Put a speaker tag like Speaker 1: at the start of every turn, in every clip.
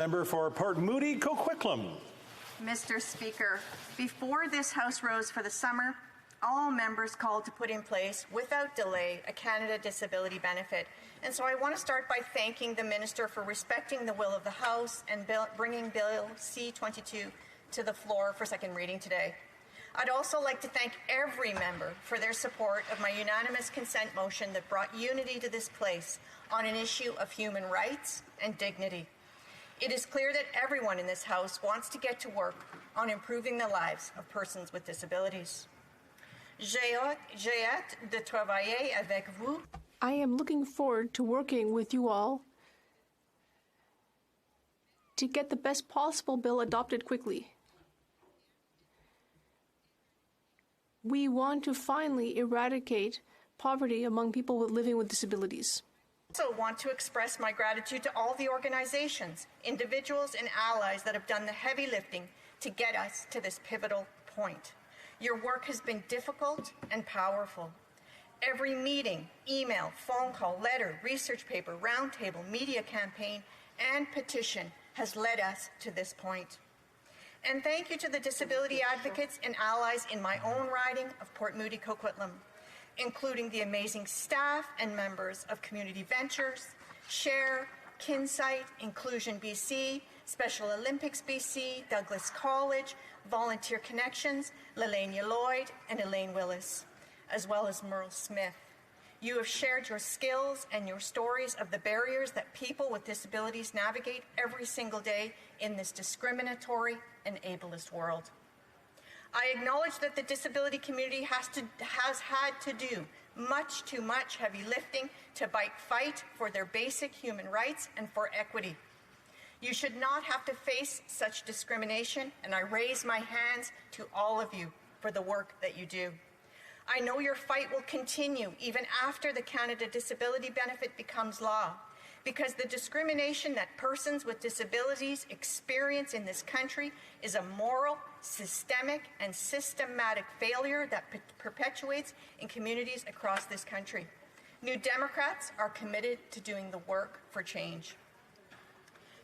Speaker 1: Member for Port Moody, Coquitlam.
Speaker 2: Mr. Speaker, before this House rose for the summer, all members called to put in place, without delay, a Canada Disability Benefit. And so I want to start by thanking the Minister for respecting the will of the House and bringing Bill C-22 to the floor for second reading today. I'd also like to thank every member for their support of my unanimous consent motion that brought unity to this place on an issue of human rights and dignity. It is clear that everyone in this House wants to get to work on improving the lives of persons with disabilities. J'ai hâte de travailler avec vous.
Speaker 3: I am looking forward to working with you all to get the best possible bill adopted quickly. We want to finally eradicate poverty among people living with disabilities.
Speaker 2: I also want to express my gratitude to all the organizations, individuals, and allies that have done the heavy lifting to get us to this pivotal point. Your work has been difficult and powerful. Every meeting, email, phone call, letter, research paper, roundtable, media campaign, and petition has led us to this point. And thank you to the disability advocates and allies in my own riding of Port Moody Coquitlam, including the amazing staff and members of Community Ventures, SHARE, Kinsight, Inclusion BC, Special Olympics BC, Douglas College, Volunteer Connections, Lelania Lloyd, and Elaine Willis, as well as Merle Smith. You have shared your skills and your stories of the barriers that people with disabilities navigate every single day in this discriminatory and ableist world. I acknowledge that the disability community has had to do much too much heavy lifting to fight for their basic human rights and for equity. You should not have to face such discrimination, and I raise my hands to all of you for the work that you do. I know your fight will continue even after the Canada Disability Benefit becomes law, because the discrimination that persons with disabilities experience in this country is a moral, systemic, and systematic failure that perpetuates in communities across this country. New Democrats are committed to doing the work for change.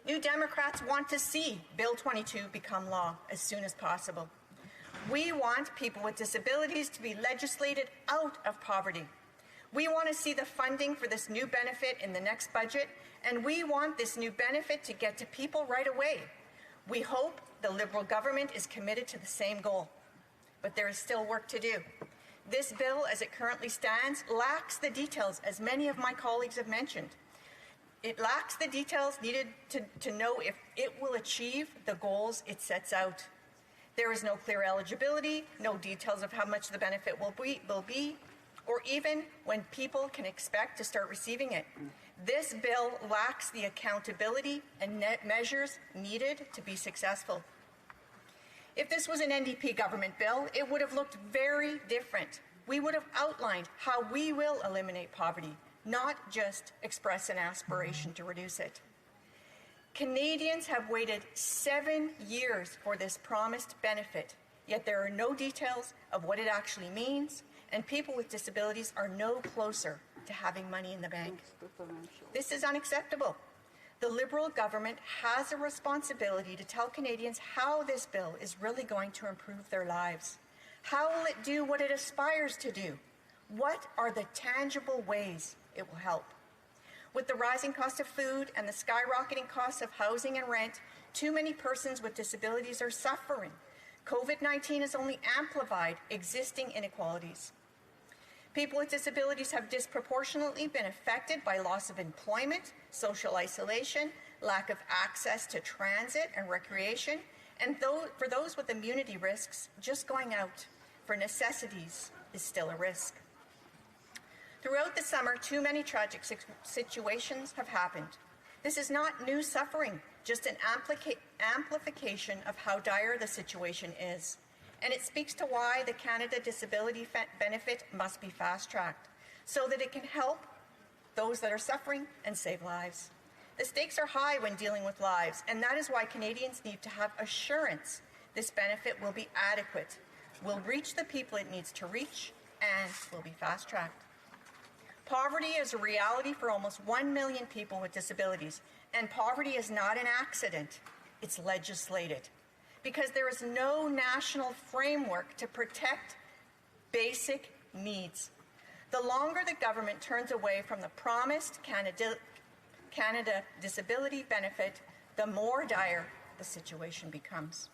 Speaker 2: New Democrats want to see Bill 22 become law as soon as possible. We want people with disabilities to be legislated out of poverty. We want to see the funding for this new benefit in the next budget, and we want this new benefit to get to people right away. We hope the Liberal government is committed to the same goal, but there is still work to do. This bill, as it currently stands, lacks the details, as many of my colleagues have mentioned. It lacks the details needed to know if it will achieve the goals it sets out. There is no clear eligibility, no details of how much the benefit will be, or even when people can expect to start receiving it. This bill lacks the accountability and measures needed to be successful. If this was an NDP government bill, it would have looked very different. We would have outlined how we will eliminate poverty, not just express an aspiration to reduce it. Canadians have waited 7 years for this promised benefit, yet there are no details of what it actually means, and people with disabilities are no closer to having money in the bank. This is unacceptable. The Liberal government has a responsibility to tell Canadians how this bill is really going to improve their lives. How will it do what it aspires to do? What are the tangible ways it will help? With the rising cost of food and the skyrocketing costs of housing and rent, too many persons with disabilities are suffering. COVID-19 has only amplified existing inequalities. People with disabilities have disproportionately been affected by loss of employment, social isolation, lack of access to transit and recreation, and for those with immunity risks, just going out for necessities is still a risk. Throughout the summer, too many tragic situations have happened. This is not new suffering, just an amplification of how dire the situation is. And it speaks to why the Canada Disability Benefit must be fast-tracked, so that it can help those that are suffering and save lives. The stakes are high when dealing with lives, and that is why Canadians need to have assurance this benefit will be adequate, will reach the people it needs to reach, and will be fast-tracked. Poverty is a reality for almost 1 million people with disabilities, And poverty is not an accident, it's legislated. Because there is no national framework to protect basic needs. The longer the government turns away from the promised Canada disability benefit, the more dire the situation becomes.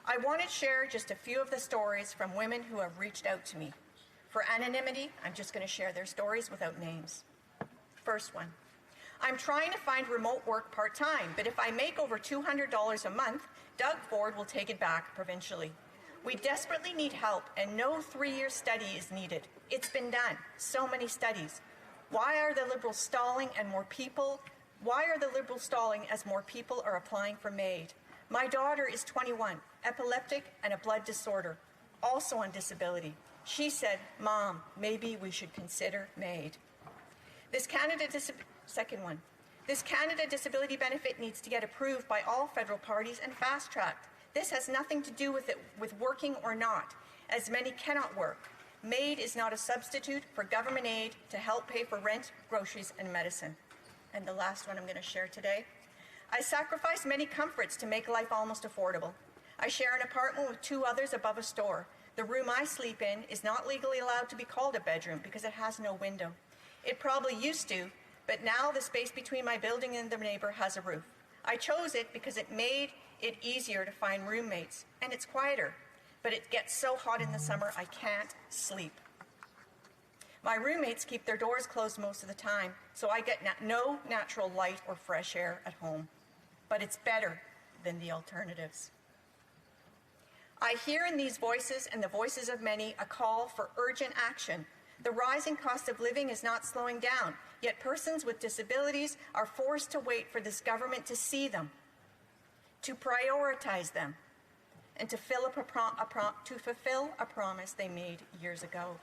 Speaker 2: I want to share just a few of the stories from women who have reached out to me. For anonymity, I'm just going to share their stories without names. First one. I'm trying to find remote work part-time, but if I make over $200 a month, Doug Ford will take it back provincially. We desperately need help, and no 3-year study is needed. It's been done. So many studies. Why are the Liberals stalling as more people are applying for MAID? My daughter is 21, epileptic and a blood disorder, also on disability. She said, Mom, maybe we should consider MAID. Second one. This Canada disability benefit needs to get approved by all federal parties and fast-tracked. This has nothing to do with working or not, as many cannot work. MAID is not a substitute for government aid to help pay for rent, groceries, and medicine. And the last one I'm going to share today. I sacrifice many comforts to make life almost affordable. I share an apartment with 2 others above a store. The room I sleep in is not legally allowed to be called a bedroom because it has no window. It probably used to, but now the space between my building and the neighbor has a roof. I chose it because it made it easier to find roommates, and it's quieter, but it gets so hot in the summer I can't sleep. My roommates keep their doors closed most of the time, so I get no natural light or fresh air at home. But it's better than the alternatives. I hear in these voices and the voices of many a call for urgent action. The rising cost of living is not slowing down, yet persons with disabilities are forced to wait for this government to see them, to prioritize them, and to fulfill a promise they made years ago.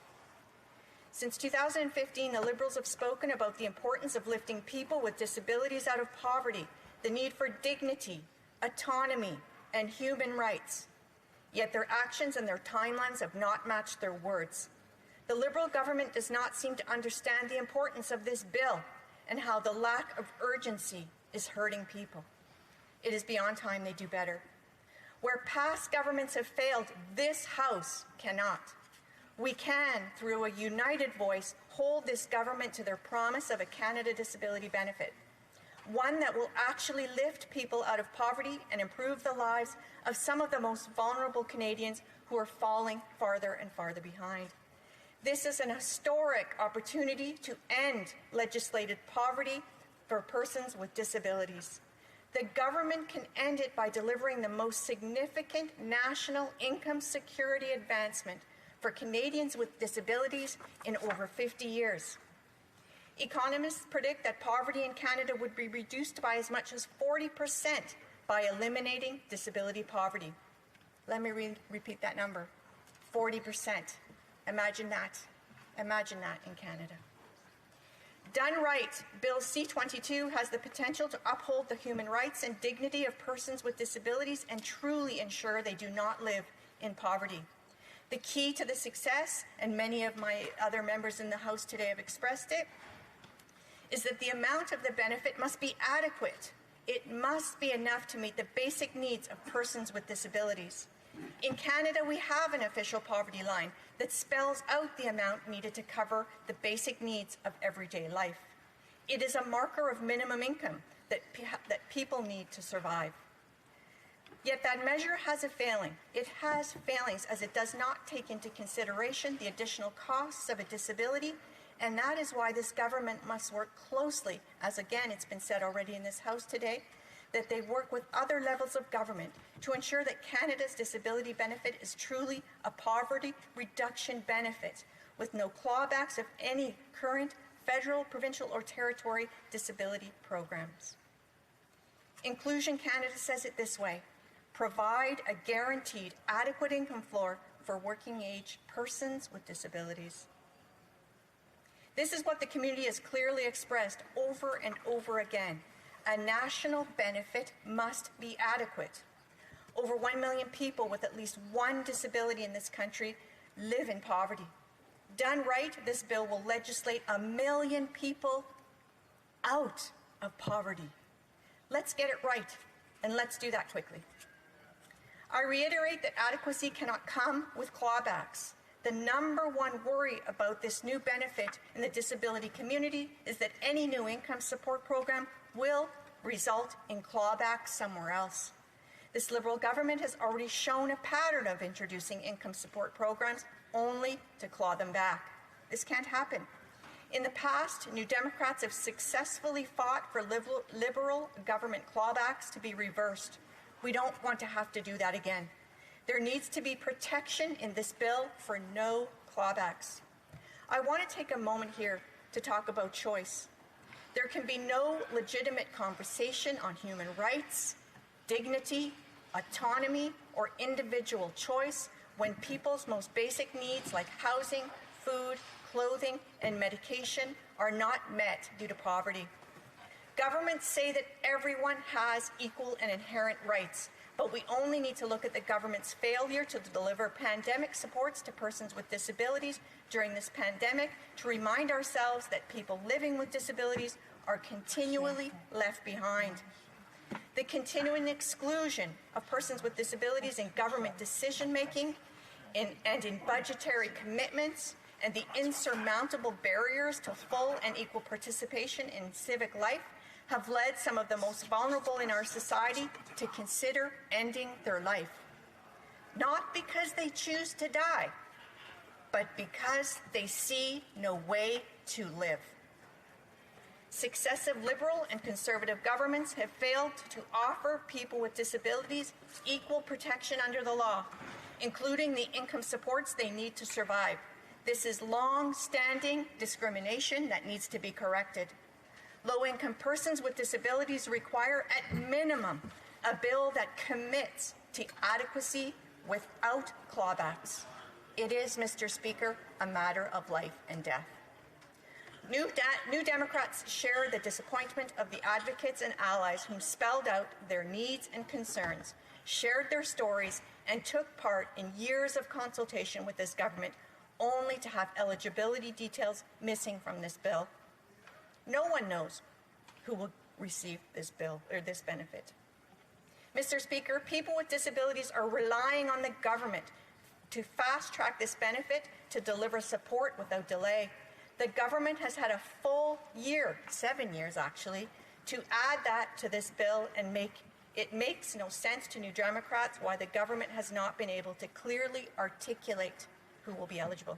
Speaker 2: Since 2015, the Liberals have spoken about the importance of lifting people with disabilities out of poverty, the need for dignity, autonomy, and human rights. Yet their actions and their timelines have not matched their words. The Liberal government does not seem to understand the importance of this bill and how the lack of urgency is hurting people. It is beyond time they do better. Where past governments have failed, this House cannot. We can, through a united voice, hold this government to their promise of a Canada disability benefit, one that will actually lift people out of poverty and improve the lives of some of the most vulnerable Canadians who are falling farther and farther behind. This is an historic opportunity to end legislated poverty for persons with disabilities. The government can end it by delivering the most significant national income security advancement for Canadians with disabilities in over 50 years. Economists predict that poverty in Canada would be reduced by as much as 40% by eliminating disability poverty. Let me repeat that number, 40%. Imagine that. Imagine that in Canada. Done right, Bill C-22 has the potential to uphold the human rights and dignity of persons with disabilities and truly ensure they do not live in poverty. The key to the success, and many of my other members in the House today have expressed it, is that the amount of the benefit must be adequate. It must be enough to meet the basic needs of persons with disabilities. In Canada, we have an official poverty line that spells out the amount needed to cover the basic needs of everyday life. It is a marker of minimum income that people need to survive. Yet that measure has a failing. It has failings as it does not take into consideration the additional costs of a disability, and that is why this government must work closely, as again it's been said already in this House today, that they work with other levels of government to ensure that Canada's disability benefit is truly a poverty reduction benefit with no clawbacks of any current federal, provincial, or territory disability programs. Inclusion Canada says it this way: provide a guaranteed adequate income floor for working-age persons with disabilities. This is what the community has clearly expressed over and over again. A national benefit must be adequate. Over 1 million people with at least one disability in this country live in poverty. Done right, this bill will legislate 1 million people out of poverty. Let's get it right, and let's do that quickly. I reiterate that adequacy cannot come with clawbacks. The number one worry about this new benefit in the disability community is that any new income support program will result in clawbacks somewhere else. This Liberal government has already shown a pattern of introducing income support programs only to claw them back. This can't happen. In the past, New Democrats have successfully fought for Liberal government clawbacks to be reversed. We don't want to have to do that again. There needs to be protection in this bill for no clawbacks. I want to take a moment here to talk about choice. There can be no legitimate conversation on human rights, dignity, autonomy, or individual choice when people's most basic needs like housing, food, clothing, and medication are not met due to poverty. Governments say that everyone has equal and inherent rights, but we only need to look at the government's failure to deliver pandemic supports to persons with disabilities during this pandemic to remind ourselves that people living with disabilities are continually left behind. The continuing exclusion of persons with disabilities in government decision-making and in budgetary commitments, and the insurmountable barriers to full and equal participation in civic life have led some of the most vulnerable in our society to consider ending their life. Not because they choose to die, but because they see no way to live. Successive Liberal and Conservative governments have failed to offer people with disabilities equal protection under the law, including the income supports they need to survive. This is long-standing discrimination that needs to be corrected. Low-income persons with disabilities require, at minimum, a bill that commits to adequacy without clawbacks. It is, Mr. Speaker, a matter of life and death. New Democrats share the disappointment of the advocates and allies who spelled out their needs and concerns, shared their stories, and took part in years of consultation with this government, only to have eligibility details missing from this bill. No one knows who will receive this bill or this benefit. Mr. Speaker, people with disabilities are relying on the government to fast-track this benefit to deliver support without delay. The government has had a full year, 7 years actually, to add that to this bill, and it makes no sense to New Democrats why the government has not been able to clearly articulate who will be eligible.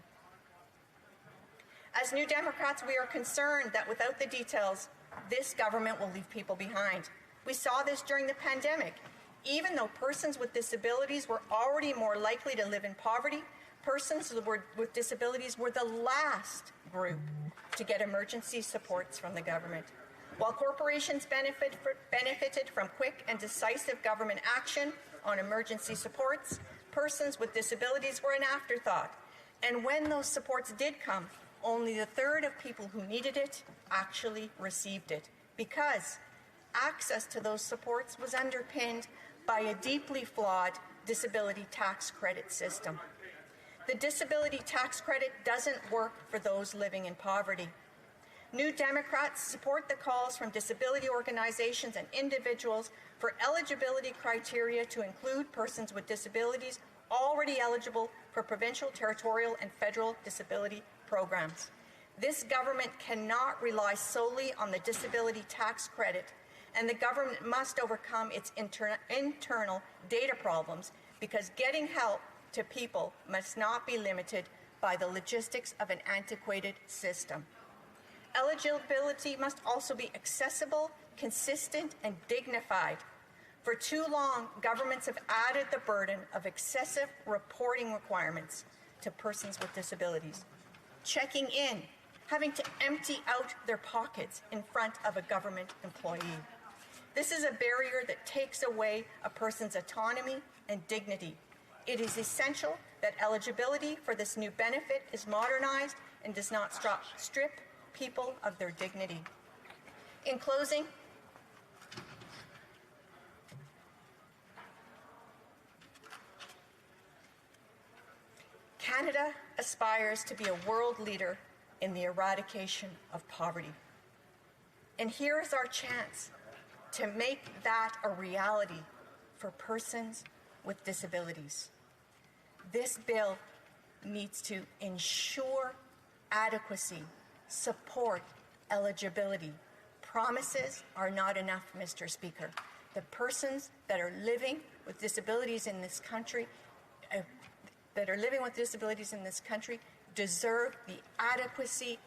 Speaker 2: As New Democrats, we are concerned that without the details, this government will leave people behind. We saw this during the pandemic. Even though persons with disabilities were already more likely to live in poverty, persons with disabilities were the last group to get emergency supports from the government. While corporations benefited from quick and decisive government action on emergency supports, persons with disabilities were an afterthought. And when those supports did come, only a third of people who needed it actually received it, because access to those supports was underpinned by a deeply flawed disability tax credit system. The disability tax credit doesn't work for those living in poverty. New Democrats support the calls from disability organizations and individuals for eligibility criteria to include persons with disabilities already eligible for provincial, territorial, and federal disability programs. This government cannot rely solely on the disability tax credit, and the government must overcome its internal data problems, because getting help to people must not be limited by the logistics of an antiquated system. Eligibility must also be accessible, consistent, and dignified. For too long, governments have added the burden of excessive reporting requirements to persons with disabilities. Checking in, having to empty out their pockets in front of a government employee. This is a barrier that takes away a person's autonomy and dignity. It is essential that eligibility for this new benefit is modernized and does not strip people of their dignity. In closing, Canada aspires to be a world leader in the eradication of poverty. And here is our chance. to make that a reality for persons with disabilities. This bill needs to ensure adequacy, support, eligibility. Promises are not enough, Mr. Speaker. The persons that are living with disabilities in this country, deserve the adequacy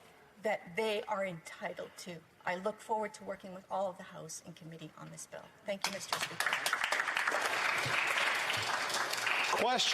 Speaker 2: that they are entitled to. I look forward to working with all of the House and committee on this bill. Thank you, Mr. Speaker.
Speaker 1: Question.